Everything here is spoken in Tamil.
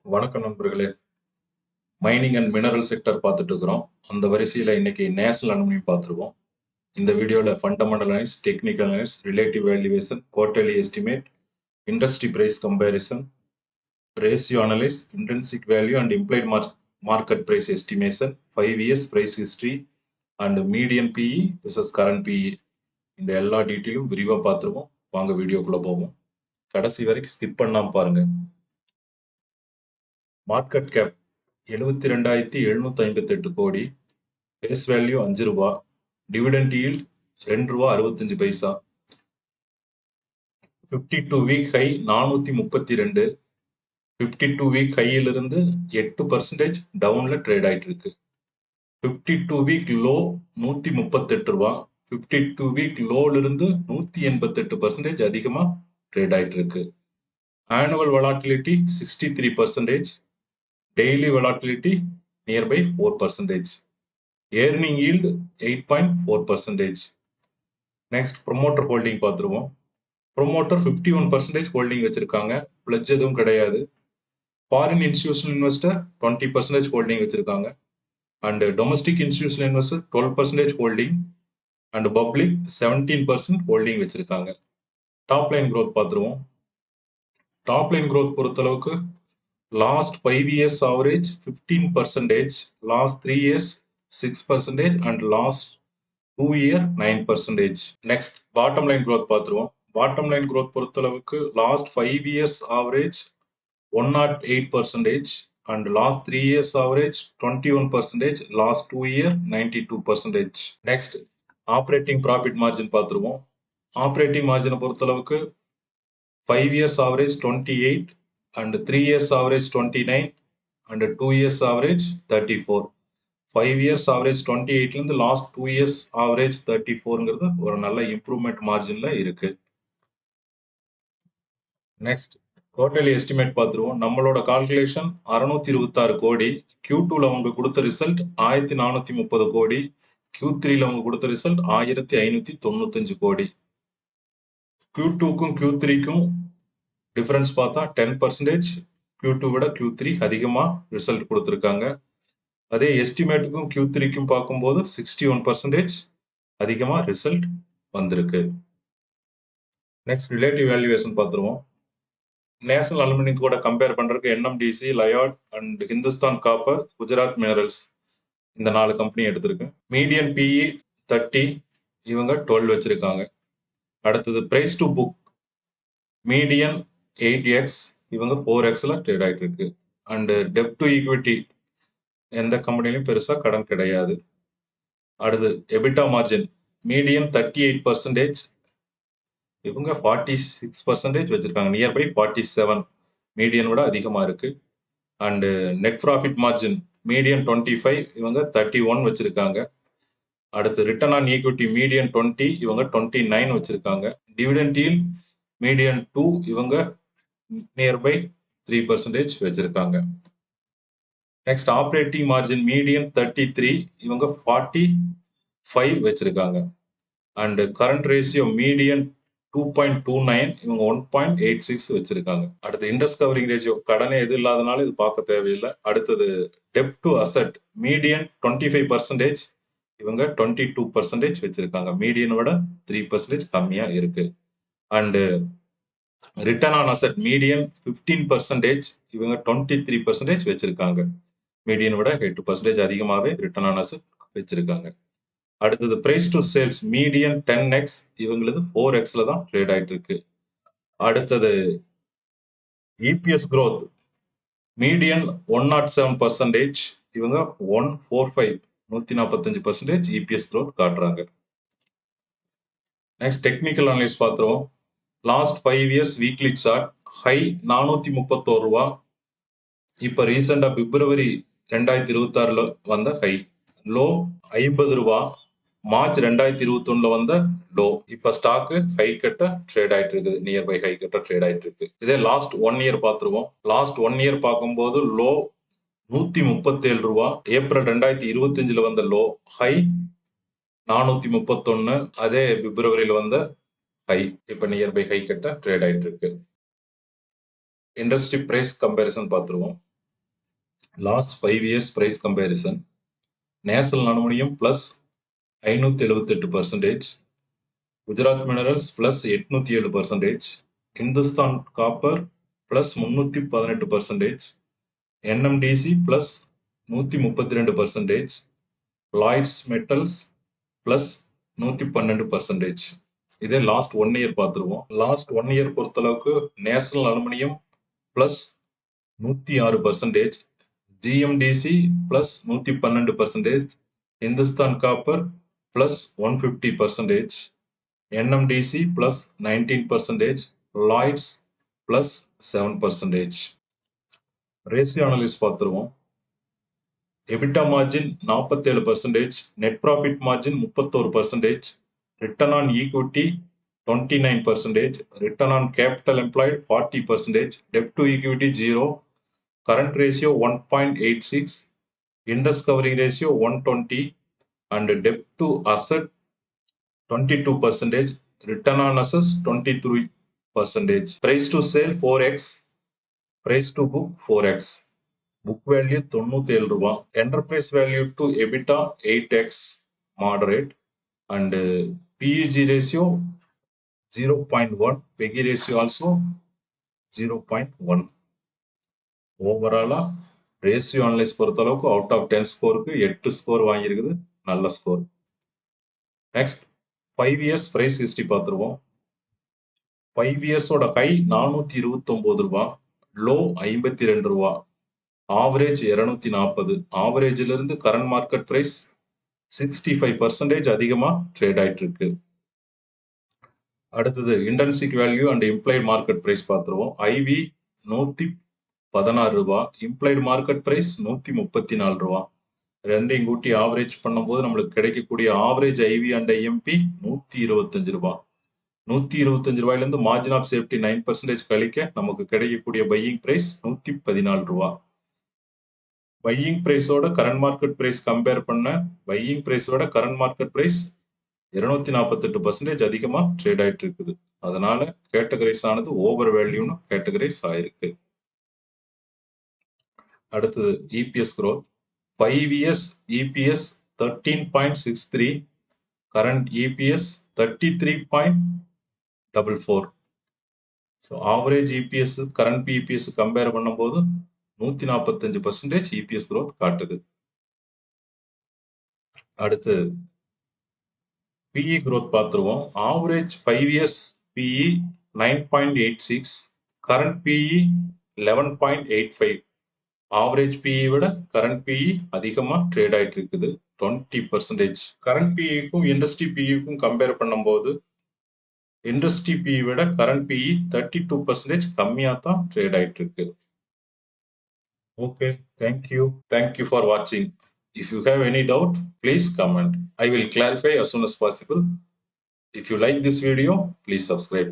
வணக்கம் நண்பர்களே. மைனிங் அண்ட் மினரல் செக்டர் பார்த்துட்டு இருக்கிறோம். அந்த வரிசையில் இன்னைக்கு நேஷனல் அலுமினியம் பார்த்துருவோம். இந்த வீடியோவில் fundamental analyse, technical analyse, relative valuation, quarterly estimate, industry price comparison, ratio analyse, intrinsic value and implied market price estimation, 5 years price history and median PE versus current PE, இந்த எல்லா டீட்டெயிலும் விரிவாக பார்த்துருவோம். வாங்க வீடியோக்குள்ளே போவோம். கடைசி வரைக்கும் ஸ்கிப் பண்ணாமல் பாருங்க. மார்க்கெட் கேப் 72,758 கோடி, ஃபேஸ் வேல்யூ 5 ரூபா, டிவிடெண்ட் ஈல்ட் 2 ரூபா 65 பைசா, 52 வீக் ஹை 432, 52 வீக் ஹையிலிருந்து 8% டவுன்ல ட்ரேட் ஆயிட்டு இருக்கு. 52 வீக் லோ 138 ரூபா, 52 வீக் லோல இருந்து 188% அதிகமா ட்ரேட் ஆயிட்டு இருக்கு. Annual volatility 63%, daily volatility nearby 4%, earning yield 8.4%. Next promoter holding பார்த்துருவோம். ப்ரொமோட்டர் 51% ஹோல்டிங் வச்சிருக்காங்க, பிளட்ஜ் எதுவும் கிடையாது. ஃபாரின் இன்ஸ்டிடியூஷனல் இன்வெஸ்டர் 20% ஹோல்டிங் வச்சிருக்காங்க, and domestic institutional investor 12% holding, and public 17% holding வச்சிருக்காங்க. டாப் லைன் க்ரோத் பார்த்துருவோம். டாப் லைன் க்ரோத் பொறுத்தளவுக்கு last 5 years average 15%, last 3 years 6%, and last 2 year 9%. Next bottom line growth பார்த்துருவோம். பாட்டம் லைன் க்ரோத் பொறுத்தளவுக்கு last 5 years average 108%, and last 3 years average 21%, last 2 year 92%. Next operating profit margin பார்த்துருவோம். ஆப்ரேட்டிங் மார்ஜினை பொறுத்தளவுக்கு 5 years average 28, and 3 years average 29, and 2 years average 34. 5 years average 28லேருந்து லாஸ்ட் 2 இயர்ஸ் ஆவரேஜ் 34ங்கிறது ஒரு நல்ல இம்ப்ரூவ்மெண்ட் மார்ஜினில் இருக்கு. நெக்ஸ்ட் குவார்டர்லி எஸ்டிமேட் பார்த்துருவோம். நம்மளோட கால்குலேஷன் 626 கோடி, Q2ல அவங்க கொடுத்த ரிசல்ட் 1430 கோடி, Q3ல அவங்க கொடுத்த ரிசல்ட் 1595 கோடி. Q2க்கும் Q3க்கும் டிஃபரன்ஸ் பார்த்தா 10%, Q2 விட Q3 அதிகமாக ரிசல்ட் கொடுத்துருக்காங்க. அதே எஸ்டிமேட்டுக்கும் Q3க்கும் பார்க்கும்போது 61% அதிகமாக ரிசல்ட் வந்திருக்கு. நெக்ஸ்ட் ரிலேட்டிவ் வேல்யூவேஷன் பார்த்துருவோம். நேஷனல் அலுமினியத்தோட கம்பேர் பண்ணுறதுக்கு NMDC, Lloyds and Hindustan copper, Gujarat minerals, இந்த 4 கம்பெனி எடுத்திருக்கு. மீடியன் பிஇ 30, இவங்க 12 வச்சிருக்காங்க. அடுத்தது price to book, median 8x, இவங்க 4xல ட்ரேட் ஆகிட்டு இருக்கு. அண்டு டெப்ட் டு ஈக்விட்டி எந்த கம்பெனிலையும் பெருசாக கடன் கிடையாது. அடுத்து எபிட்டா மார்ஜின், மீடியன் 38%, இவங்க 46% வச்சிருக்காங்க, நியர்பை 47, மீடியன் விட அதிகமாக இருக்கு. And net profit margin, median 25, இவங்க 31 வச்சிருக்காங்க. அடுத்து ரிட்டர்ன் ஆன் ஈக்விட்டி, மீடியன் 20, இவங்க 29 வச்சிருக்காங்க. டிவிடெண்ட் ஈல்ட் மீடியன் 2, இவங்க நியர்பை 3% வச்சிருக்காங்க. நெக்ஸ்ட் ஆப்ரேட்டிங் மார்ஜின், மீடியன் 33, இவங்க 45 வச்சிருக்காங்க. அண்ட் கரண்ட் ரேஷியோ மீடியன் 2.29, இவங்க 1.86 வச்சிருக்காங்க. அடுத்து இன்ட்ரெஸ்ட் கவரிங் ரேஷியோ, கடனே எது இல்லாதனால இது பார்க்க தேவையில்லை. அடுத்தது டெப்ட் டு அசெட், மீடியன் 25%, இவங்க 22% வச்சிருக்காங்க, மீடியனை விட 3% கம்மியா இருக்கு. And return on asset, median 15%, இவங்க 23% வச்சிருக்காங்க, மீடியனை விட 8% அதிகமாகவே ரிட்டர்ன் ஆன் அசெட் வச்சிருக்காங்க. அடுத்தது price to sales, median 10x, இவங்களது 4xல தான் ட்ரேட் ஆயிட்டு இருக்கு. அடுத்தது இபிஎஸ் growth, மீடியன் 107%, இவங்க 145, 145% இபிஎஸ் growth காட்டுறாங்க. நெக்ஸ்ட் டெக்னிக்கல் அனலைஸ் பார்த்துருவோம். Last 5 years weekly chart, high 431 ரூபா, இப்போ ரீசெண்டாக பிப்ரவரி 2026ல வந்த ஹை. லோ 50 ரூபா, மார்ச் 2021ல வந்த லோ. இப்போ ஸ்டாக்கு ஹை கட்ட ட்ரேட் ஆயிட்டு இருக்குது, நியர்பை ஹை கட்ட ட்ரேட் ஆயிட்டு இருக்கு. இதே லாஸ்ட் 1 இயர் பார்த்துருவோம். லாஸ்ட் 1 இயர் பார்க்கும்போது லோ 137 ரூபா, ஏப்ரல் 2025ல வந்த லோ, ஹை 431, அதே பிப்ரவரியில வந்த ஹை, இப்போ நியர்பை ஹை கட்ட ட்ரேட் ஆயிட்டு இருக்கு. இண்டஸ்ட்ரி பிரைஸ் கம்பேரிசன் பார்த்துருவோம். Last 5 years price comparison. National aluminium plus 578%, Gujarat minerals plus 807%, Hindustan copper plus 318%, NMDC plus 132%, Lloyds metals plus 112%. இதே லாஸ்ட் 1 இயர் பார்த்துருவோம். லாஸ்ட் 1 இயர் பொறுத்தளவுக்கு national aluminium plus 106%, GMDC plus 112%, Hindustan copper plus 150%, NMDC plus 19%, Lloyds plus 7%. Ratio analysis பார்த்துருவோம். EBITDA margin 47%, net profit margin 31%, return on equity 29%, return on capital employed 40%, dept to equity 0, current ratio 1.86, interest covering ratio 120, and debt to asset 22%, return on assets 23%. Price to sale 4x, price to book 4x. Book value 97 ரூபா. Enterprise value to EBITDA 8x moderate, and PEG ratio 0.1, PEGI ratio also 0.1. ஓவராலா ரேஷியோ அனலைஸ் பொறுத்தளவுக்கு அவுட் ஆஃப் 10 ஸ்கோருக்கு 8 ஸ்கோர் வாங்கியிருக்குது. நல்ல score. Next 5 years price history பார்த்துருவோம். 5 இயர்ஸோட ஹை 429 ரூபா, லோ 52 ரூபா, ஆவரேஜ் 240. ஆவரேஜ்ல இருந்து கரண்ட் மார்க்கெட் பிரைஸ் 65% அதிகமா ட்ரேட் ஆயிட்டு இருக்கு. அடுத்தது intrinsic value and implied market price பார்த்துருவோம். ஐவி 116 ரூபா, இம்ப்ளைட் மார்க்கெட் பிரைஸ் 134 ரூபா. ரெண்டையும் கூட்டி ஆவரேஜ் பண்ணும்போது நம்மளுக்கு கிடைக்கக்கூடிய ஆவரேஜ் ஐவி அண்ட் ஐஎம்பி 125 ரூபா. 125 ரூபாயிலிருந்து மார்ஜின் ஆஃப் சேஃப்டி 9% கழிக்க நமக்கு கிடைக்கக்கூடிய பையிங் பிரைஸ் 114 ரூபா. பையிங் பிரைஸோட கரண்ட் மார்க்கெட் பிரைஸ் கம்பேர் பண்ண பையிங் பிரைஸோட கரண்ட் மார்க்கெட் பிரைஸ் 248% அதிகமா ட்ரேட் ஆயிட்டு இருக்குது. அதனால கேட்டகரைஸ் ஆனது ஓவர் வேல்யூன்னு கேட்டகரைஸ் ஆயிருக்கு. அடுத்தது EPS growth. 5 years EPS 13.63, current EPS 33.44. So average EPS current EPS compare பண்ணும்போது 145% இபிஎஸ் growth காட்டுது. அடுத்து பிஇ growth பார்த்துருவோம். Average 5 years PE 9.86, current PE 11.85. Average PE விட கரண்ட் பிஇ அதிகமா ட்ரேட் ஆயிட்டு இருக்குது 20%. கரண்ட் பிஇக்கும் இண்டஸ்ட்ரி பிஇக்கும் கம்பேர் பண்ணும்போது இண்டஸ்ட்ரி பிஇ விட கரண்ட் பிஇ 32% கம்மியா தான் ட்ரேட் ஆயிட்டு இருக்கு. ஓகே, தேங்க்யூ ஃபார் வாட்சிங். If you have any doubt, please comment. I will clarify as soon as possible. If you like this video, please subscribe.